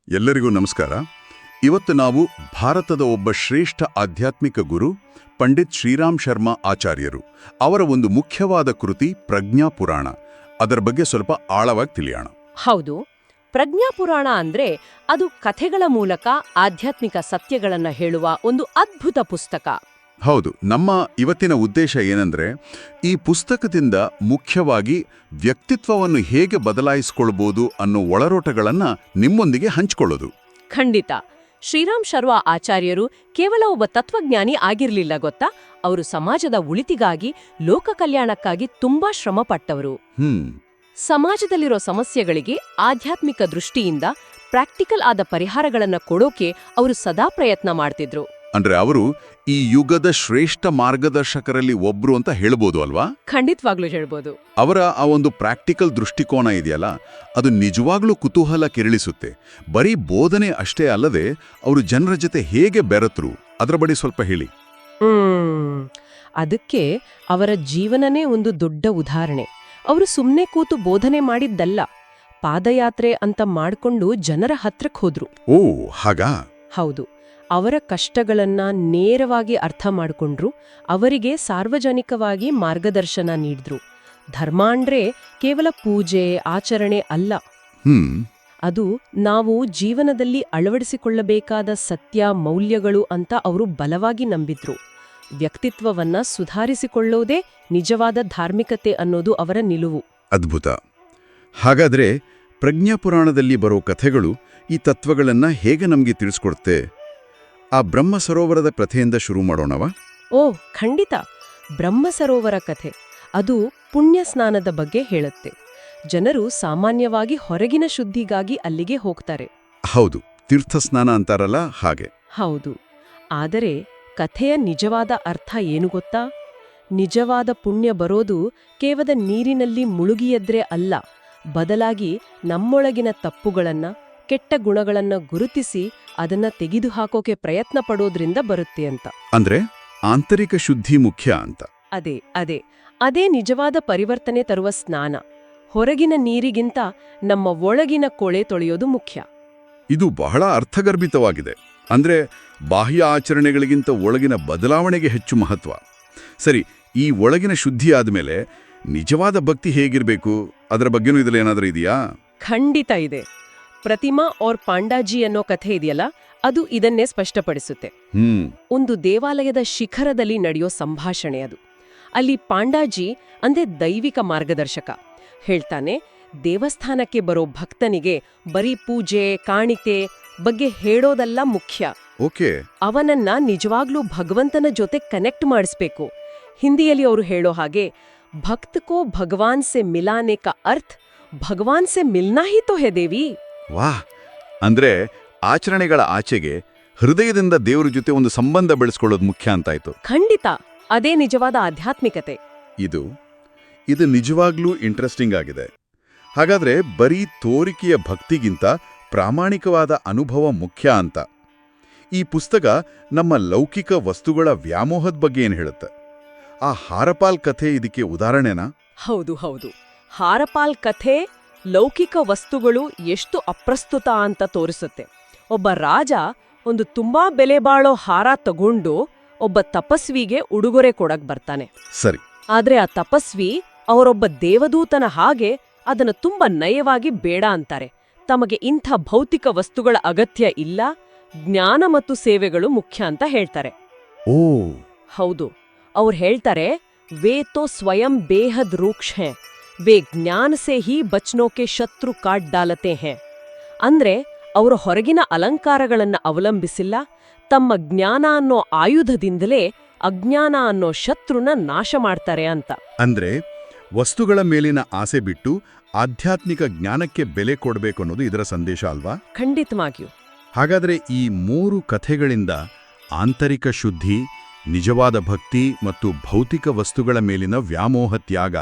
ಎಲ್ಲರಿಗೂ ನಮಸ್ಕಾರ. ಇವತ್ತು ನಾವು ಭಾರತದ ಒಬ್ಬ ಶ್ರೇಷ್ಠ ಆಧ್ಯಾತ್ಮಿಕ ಗುರು ಪಂಡಿತ್ ಶ್ರೀರಾಮ್ ಶರ್ಮಾ ಆಚಾರ್ಯರು ಅವರ ಒಂದು ಮುಖ್ಯವಾದ ಕೃತಿ ಪ್ರಜ್ಞಾಪುರಾಣ, ಅದರ ಬಗ್ಗೆ ಸ್ವಲ್ಪ ಆಳವಾಗಿ ತಿಳಿಯೋಣ. ಹೌದು, ಪ್ರಜ್ಞಾಪುರಾಣ ಅಂದ್ರೆ ಅದು ಕಥೆಗಳ ಮೂಲಕ ಆಧ್ಯಾತ್ಮಿಕ ಸತ್ಯಗಳನ್ನ ಹೇಳುವ ಒಂದು ಅದ್ಭುತ ಪುಸ್ತಕ. ಹೌದು, ನಮ್ಮ ಇವತ್ತಿನ ಉದ್ದೇಶ ಏನಂದ್ರೆ ಈ ಪುಸ್ತಕದಿಂದ ಮುಖ್ಯವಾಗಿ ವ್ಯಕ್ತಿತ್ವವನ್ನು ಹೇಗೆ ಬದಲಾಯಿಸಿಕೊಳ್ಬೋದು ಅನ್ನೋ ಒಳರೋಟಗಳನ್ನ ನಿಮ್ಮೊಂದಿಗೆ ಹಂಚಿಕೊಳ್ಳೋದು. ಖಂಡಿತ. ಶ್ರೀರಾಮ್ ಶರ್ಮಾ ಆಚಾರ್ಯರು ಕೇವಲ ಒಬ್ಬ ತತ್ವಜ್ಞಾನಿ ಆಗಿರ್ಲಿಲ್ಲ ಗೊತ್ತಾ, ಅವರು ಸಮಾಜದ ಉಳಿತಿಗಾಗಿ, ಲೋಕ ಕಲ್ಯಾಣಕ್ಕಾಗಿ ತುಂಬಾ ಶ್ರಮಪಟ್ಟವರು. ಸಮಾಜದಲ್ಲಿರೋ ಸಮಸ್ಯೆಗಳಿಗೆ ಆಧ್ಯಾತ್ಮಿಕ ದೃಷ್ಟಿಯಿಂದ ಪ್ರಾಕ್ಟಿಕಲ್ ಆದ ಪರಿಹಾರಗಳನ್ನ ಕೊಡೋಕೆ ಅವರು ಸದಾ ಪ್ರಯತ್ನ ಮಾಡ್ತಿದ್ರು. ಅಂದ್ರೆ ಅವರು ಈ ಯುಗದ ಶ್ರೇಷ್ಠ ಮಾರ್ಗದರ್ಶಕರಲ್ಲಿ ಒಬ್ರು ಅಂತ ಹೇಳ್ಬೋದು ಅಲ್ವಾ? ಖಂಡಿತವಾಗ್ಲೂ ಹೇಳ್ಬೋದು. ಅವರ ಆ ಒಂದು ಪ್ರಾಕ್ಟಿಕಲ್ ದೃಷ್ಟಿಕೋನ ಇದೆಯಲ್ಲ, ಅದು ನಿಜವಾಗ್ಲೂ ಕುತೂಹಲ ಕೆರಳಿಸುತ್ತೆ. ಬರೀ ಬೋಧನೆ ಅಷ್ಟೇ ಅಲ್ಲದೆ ಅವರು ಜನರ ಜೊತೆ ಹೇಗೆ ಬೆರೆತರು ಅದರ ಬಗ್ಗೆ ಸ್ವಲ್ಪ ಹೇಳಿ. ಅದಕ್ಕೆ ಅವರ ಜೀವನನೇ ಒಂದು ದೊಡ್ಡ ಉದಾಹರಣೆ. ಅವರು ಸುಮ್ಮನೆ ಕೂತು ಬೋಧನೆ ಮಾಡಿದ್ದಲ್ಲ, ಪಾದಯಾತ್ರೆ ಅಂತ ಮಾಡ್ಕೊಂಡು ಜನರ ಹತ್ರಕ್ಕೆ ಹೋದ್ರು. ಓ ಹಾಗಾ? ಹೌದು. ಅವರ ಕಷ್ಟಗಳನ್ನ ನೇರವಾಗಿ ಅರ್ಥ ಮಾಡಿಕೊಂಡ್ರು, ಅವರಿಗೆ ಸಾರ್ವಜನಿಕವಾಗಿ ಮಾರ್ಗದರ್ಶನ ನೀಡಿದ್ರು. ಧರ್ಮ ಅಂದ್ರೆ ಕೇವಲ ಪೂಜೆ ಆಚರಣೆ ಅಲ್ಲ, ಅದು ನಾವು ಜೀವನದಲ್ಲಿ ಅಳವಡಿಸಿಕೊಳ್ಳಬೇಕಾದ ಸತ್ಯ ಮೌಲ್ಯಗಳು ಅಂತ ಅವರು ಬಲವಾಗಿ ನಂಬಿದ್ರು. ವ್ಯಕ್ತಿತ್ವವನ್ನ ಸುಧಾರಿಸಿಕೊಳ್ಳೋದೇ ನಿಜವಾದ ಧಾರ್ಮಿಕತೆ ಅನ್ನೋದು ಅವರ ನಿಲುವು. ಅದ್ಭುತ. ಹಾಗಾದ್ರೆ ಪ್ರಜ್ಞಾಪುರಾಣದಲ್ಲಿ ಬರೋ ಕಥೆಗಳು ಈ ತತ್ವಗಳನ್ನ ಹೇಗೆ ನಮಗೆ ತಿಳಿಸ್ಕೊಡುತ್ತೆ? ಆ ಬ್ರಹ್ಮ ಸರೋವರದ ಕಥೆಯಿಂದ ಶುರು ಮಾಡೋಣವಾ? ಓ ಖಂಡಿತ. ಬ್ರಹ್ಮ ಸರೋವರ ಕಥೆ ಅದು ಪುಣ್ಯ ಸ್ನಾನದ ಬಗ್ಗೆ ಹೇಳುತ್ತೆ. ಜನರು ಸಾಮಾನ್ಯವಾಗಿ ಹೊರಗಿನ ಶುದ್ಧಿಗಾಗಿ ಅಲ್ಲಿಗೆ ಹೋಗ್ತಾರೆ. ಹೌದು, ತೀರ್ಥಸ್ನಾನ ಅಂತಾರಲ್ಲ ಹಾಗೆ. ಹೌದು. ಆದರೆ ಕಥೆಯ ನಿಜವಾದ ಅರ್ಥ ಏನು ಗೊತ್ತಾ? ನಿಜವಾದ ಪುಣ್ಯ ಬರೋದು ಕೇವಲ ನೀರಿನಲ್ಲಿ ಮುಳುಗಿಯದ್ರೆ ಅಲ್ಲ, ಬದಲಾಗಿ ನಮ್ಮೊಳಗಿನ ತಪ್ಪುಗಳನ್ನ, ಕೆಟ್ಟ ಗುಣಗಳನ್ನ ಗುರುತಿಸಿ ಅದನ್ನ ತೆಗೆದುಹಾಕೋಕೆ ಪ್ರಯತ್ನ ಪಡೋದ್ರಿಂದ ಬರುತ್ತೆ ಅಂತ. ಅಂದ್ರೆ ಆಂತರಿಕ ಶುದ್ಧಿ ಮುಖ್ಯ ಅಂತ. ಅದೇ ನಿಜವಾದ ಪರಿವರ್ತನೆ ತರುವ ಸ್ನಾನ. ಹೊರಗಿನ ನೀರಿಗಿಂತ ನಮ್ಮ ಒಳಗಿನ ಕೊಳೆ ತೊಳೆಯೋದು ಮುಖ್ಯ. ಇದು ಬಹಳ ಅರ್ಥಗರ್ಭಿತವಾಗಿದೆ. ಅಂದ್ರೆ ಬಾಹ್ಯ ಆಚರಣೆಗಳಿಗಿಂತ ಒಳಗಿನ ಬದಲಾವಣೆಗೆ ಹೆಚ್ಚು ಮಹತ್ವ. ಸರಿ, ಈ ಒಳಗಿನ ಶುದ್ಧಿ ಆದ್ಮೇಲೆ ನಿಜವಾದ ಭಕ್ತಿ ಹೇಗಿರ್ಬೇಕು ಅದರ ಬಗ್ಗೆನೂ ಇದರಲ್ಲಿ ಏನಾದರೂ ಇದೆಯಾ? ಖಂಡಿತ ಇದೆ. ಪ್ರತಿಮಾ ಔರ್ ಪಾಂಡಾಜಿ ಅನ್ನೋ ಕಥೆ ಇದೆಯಲ್ಲ, ಅದು ಇದನ್ನೇ ಸ್ಪಷ್ಟಪಡಿಸುತ್ತೆ. ಒಂದು ದೇವಾಲಯದ ಶಿಖರದಲ್ಲಿ ನಡೆಯೋ ಸಂಭಾಷಣೆ ಅದು. ಅಲ್ಲಿ ಪಾಂಡಾಜಿ ಅಂದ್ರೆ ದೈವಿಕ ಮಾರ್ಗದರ್ಶಕ ಹೇಳ್ತಾನೆ, ದೇವಸ್ಥಾನಕ್ಕೆ ಬರೋ ಭಕ್ತನಿಗೆ ಬರೀ ಪೂಜೆ ಕಾಣಿಕೆ ಬಗ್ಗೆ ಹೇಳೋದಲ್ಲ ಮುಖ್ಯ. ಓಕೆ. ಅವನನ್ನ ನಿಜವಾಗ್ಲೂ ಭಗವಂತನ ಜೊತೆ ಕನೆಕ್ಟ್ ಮಾಡಿಸ್ಬೇಕು. ಹಿಂದಿಯಲ್ಲಿ ಅವರು ಹೇಳೋ ಹಾಗೆ, ಭಕ್ತ ಕೋ ಭಗವಾನ್ ಸೆ ಮಿಲಾನೆ ಕಾ ಅರ್ಥ ಭಗವಾನ್ ಸೆ ಮಿಲ್ನಾ ಹಿ ತೋ ಹೈ ದೇವಿ. ವಾಹ್! ಅಂದ್ರೆ ಆಚರಣೆಗಳ ಆಚೆಗೆ ಹೃದಯದಿಂದ ದೇವರ ಜೊತೆ ಒಂದು ಸಂಬಂಧ ಬೆಳೆಸ್ಕೊಳ್ಳೋದು ಮುಖ್ಯ ಅಂತಾಯ್ತು. ಖಂಡಿತ, ಅದೇ ನಿಜವಾದ ಆಧ್ಯಾತ್ಮಿಕತೆ. ಇದು ನಿಜವಾಗ್ಲೂ ಇಂಟ್ರೆಸ್ಟಿಂಗ್ ಆಗಿದೆ. ಹಾಗಾದ್ರೆ ಬರೀ ತೋರಿಕೆಯ ಭಕ್ತಿಗಿಂತ ಪ್ರಾಮಾಣಿಕವಾದ ಅನುಭವ ಮುಖ್ಯ ಅಂತ. ಈ ಪುಸ್ತಕ ನಮ್ಮ ಲೌಕಿಕ ವಸ್ತುಗಳ ವ್ಯಾಮೋಹದ ಬಗ್ಗೆ ಏನು ಹೇಳುತ್ತೆ? ಆ ಹಾರಪಾಲ್ ಕಥೆ ಇದಕ್ಕೆ ಉದಾಹರಣೆನಾ? ಹೌದು. ಹಾರಪಾಲ್ ಕಥೆ ಲೌಕಿಕ ವಸ್ತುಗಳು ಎಷ್ಟು ಅಪ್ರಸ್ತುತ ಅಂತ ತೋರಿಸುತ್ತೆ. ಒಬ್ಬ ರಾಜ ಒಂದು ತುಂಬಾ ಬೆಲೆ ಬಾಳೋ ಹಾರ ತಗೊಂಡು ಒಬ್ಬ ತಪಸ್ವಿಗೆ ಉಡುಗೊರೆ ಕೊಡಕ್ ಬರ್ತಾನೆ. ಸರಿ. ಆದ್ರೆ ಆ ತಪಸ್ವಿ ಅವರೊಬ್ಬ ದೇವದೂತನ ಹಾಗೆ ಅದನ್ನ ತುಂಬಾ ನಯವಾಗಿ ಬೇಡ ಅಂತಾರೆ. ತಮಗೆ ಇಂಥ ಭೌತಿಕ ವಸ್ತುಗಳ ಅಗತ್ಯ ಇಲ್ಲ, ಜ್ಞಾನ ಮತ್ತು ಸೇವೆಗಳು ಮುಖ್ಯ ಅಂತ ಹೇಳ್ತಾರೆ. ಓ ಹೌದು. ಅವ್ರು ಹೇಳ್ತಾರೆ, ವೇ ತೋ ಸ್ವಯಂ ಬೇಹದ್ ರೂಕ್ಷ ಹೈ, ವೇ ಜ್ಞಾನ ಸೆ ಹಿ ಬಚ್ನೋಕೆ ಶತ್ರು ಕಾಟ್ ಡಾಲತೆ ಹೈ. ಅಂದ್ರೆ ಅವರು ಹೊರಗಿನ ಅಲಂಕಾರಗಳನ್ನ ಅವಲಂಬಿಸಿಲ್ಲ, ತಮ್ಮ ಜ್ಞಾನ ಅನ್ನೋ ಆಯುಧದಿಂದಲೇ ಅಜ್ಞಾನ ಅನ್ನೋ ಶತ್ರುನ ನಾಶ ಮಾಡ್ತಾರೆ ಅಂತ. ಅಂದ್ರೆ ವಸ್ತುಗಳ ಮೇಲಿನ ಆಸೆ ಬಿಟ್ಟು ಆಧ್ಯಾತ್ಮಿಕ ಜ್ಞಾನಕ್ಕೆ ಬೆಲೆ ಕೊಡಬೇಕು ಅನ್ನೋದು ಇದರ ಸಂದೇಶ ಅಲ್ವಾ? ಖಂಡಿತವಾಗಿಯೂ. ಹಾಗಾದ್ರೆ ಈ 3 ಕಥೆಗಳಿಂದ ಆಂತರಿಕ ಶುದ್ಧಿ, ನಿಜವಾದ ಭಕ್ತಿ ಮತ್ತು ಭೌತಿಕ ವಸ್ತುಗಳ ಮೇಲಿನ ವ್ಯಾಮೋಹ ತ್ಯಾಗ,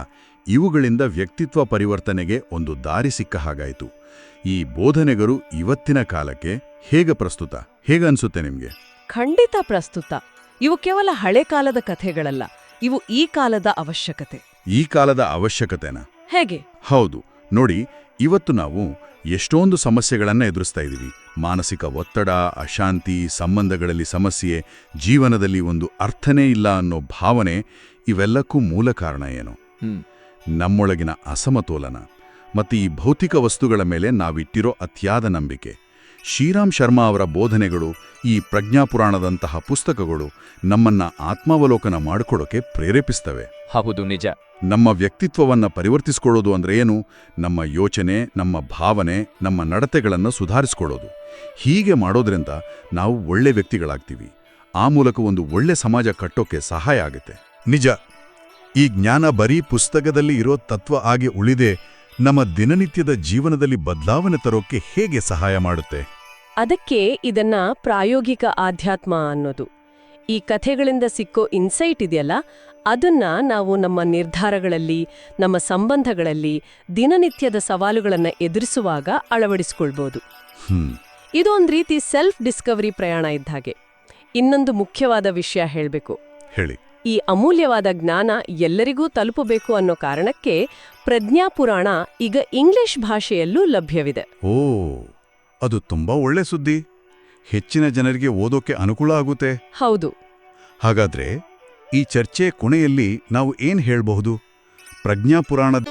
ಇವುಗಳಿಂದ ವ್ಯಕ್ತಿತ್ವ ಪರಿವರ್ತನೆಗೆ ಒಂದು ದಾರಿ ಸಿಕ್ಕ ಹಾಗಾಯಿತು. ಈ ಬೋಧನೆಗಳು ಇವತ್ತಿನ ಕಾಲಕ್ಕೆ ಹೇಗೆ ಪ್ರಸ್ತುತ? ಹೇಗನ್ಸುತ್ತೆ ನಿಮ್ಗೆ? ಖಂಡಿತ ಪ್ರಸ್ತುತ. ಇವು ಕೇವಲ ಹಳೆ ಕಾಲದ ಕಥೆಗಳಲ್ಲ, ಇವು ಈ ಕಾಲದ ಅವಶ್ಯಕತೆ. ಈ ಕಾಲದ ಅವಶ್ಯಕತೆನಾ? ಹೇಗೆ? ಹೌದು. ನೋಡಿ, ಇವತ್ತು ನಾವು ಎಷ್ಟೊಂದು ಸಮಸ್ಯೆಗಳನ್ನು ಎದುರಿಸ್ತಾ ಇದ್ದೀವಿ. ಮಾನಸಿಕ ಒತ್ತಡ, ಅಶಾಂತಿ, ಸಂಬಂಧಗಳಲ್ಲಿ ಸಮಸ್ಯೆ, ಜೀವನದಲ್ಲಿ ಒಂದು ಅರ್ಥನೇ ಇಲ್ಲ ಅನ್ನೋ ಭಾವನೆ, ಇವೆಲ್ಲಕ್ಕೂ ಮೂಲ ಕಾರಣ ಏನು? ನಮ್ಮೊಳಗಿನ ಅಸಮತೋಲನ ಮತ್ತು ಈ ಭೌತಿಕ ವಸ್ತುಗಳ ಮೇಲೆ ನಾವಿಟ್ಟಿರೋ ಅತಿಯಾದ ನಂಬಿಕೆ. ಶ್ರೀರಾಮ್ ಶರ್ಮಾ ಅವರ ಬೋಧನೆಗಳು, ಈ ಪ್ರಜ್ಞಾಪುರಾಣದಂತಹ ಪುಸ್ತಕಗಳು ನಮ್ಮನ್ನ ಆತ್ಮಾವಲೋಕನ ಮಾಡಿಕೊಡೋಕೆ ಪ್ರೇರೇಪಿಸ್ತವೆ. ಹೌದು, ನಿಜ. ನಮ್ಮ ವ್ಯಕ್ತಿತ್ವವನ್ನು ಪರಿವರ್ತಿಸ್ಕೊಳ್ಳೋದು ಅಂದ್ರೆ ಏನು? ನಮ್ಮ ಯೋಚನೆ, ನಮ್ಮ ಭಾವನೆ, ನಮ್ಮ ನಡತೆಗಳನ್ನು ಸುಧಾರಿಸ್ಕೊಳ್ಳೋದು. ಹೀಗೆ ಮಾಡೋದ್ರಿಂದ ನಾವು ಒಳ್ಳೆ ವ್ಯಕ್ತಿಗಳಾಗ್ತೀವಿ. ಆ ಮೂಲಕ ಒಂದು ಒಳ್ಳೆ ಸಮಾಜ ಕಟ್ಟೋಕೆ ಸಹಾಯ ಆಗುತ್ತೆ. ನಿಜ. ಈ ಜ್ಞಾನ ಬರೀ ಪುಸ್ತಕದಲ್ಲಿ ಇರೋ ತತ್ವ ಆಗಿ ಉಳಿದೆ ನಮ್ಮ ದಿನನಿತ್ಯದ ಜೀವನದಲ್ಲಿ ಬದಲಾವಣೆ ತರೋಕೆ ಹೇಗೆ ಸಹಾಯ ಮಾಡುತ್ತೆ? ಅದಕ್ಕೆ ಇದನ್ನ ಪ್ರಾಯೋಗಿಕ ಆಧ್ಯಾತ್ಮ ಅನ್ನೋದು. ಈ ಕಥೆಗಳಿಂದ ಸಿಕ್ಕೋ ಇನ್ಸೈಟ್ ಇದೆಯಲ್ಲ, ಅದನ್ನ ನಾವು ನಮ್ಮ ನಿರ್ಧಾರಗಳಲ್ಲಿ, ನಮ್ಮ ಸಂಬಂಧಗಳಲ್ಲಿ, ದಿನನಿತ್ಯದ ಸವಾಲುಗಳನ್ನ ಎದುರಿಸುವಾಗ ಅಳವಡಿಸ್ಕೊಳ್ಬೋದು. ಇದು ಒಂದ್ ರೀತಿ ಸೆಲ್ಫ್ ಡಿಸ್ಕವರಿ ಪ್ರಯಾಣ ಇದ್ದ ಹಾಗೆ. ಇನ್ನೊಂದು ಮುಖ್ಯವಾದ ವಿಷಯ ಹೇಳ್ಬೇಕು. ಹೇಳಿ. ಈ ಅಮೂಲ್ಯವಾದ ಜ್ಞಾನ ಎಲ್ಲರಿಗೂ ತಲುಪಬೇಕು ಅನ್ನೋ ಕಾರಣಕ್ಕೆ ಪ್ರಜ್ಞಾಪುರಾಣ ಈಗ ಇಂಗ್ಲಿಷ್ ಭಾಷೆಯಲ್ಲೂ ಲಭ್ಯವಿದೆ. ಓ, ಅದು ತುಂಬಾ ಒಳ್ಳೆ ಸುದ್ದಿ. ಹೆಚ್ಚಿನ ಜನರಿಗೆ ಓದೋಕೆ ಅನುಕೂಲ ಆಗುತ್ತೆ. ಹೌದು. ಹಾಗಾದ್ರೆ ಈ ಚರ್ಚೆ ಕೊನೆಯಲ್ಲಿ ನಾವು ಏನ್ ಹೇಳ್ಬಹುದು? ಪ್ರಜ್ಞಾಪುರಾಣದ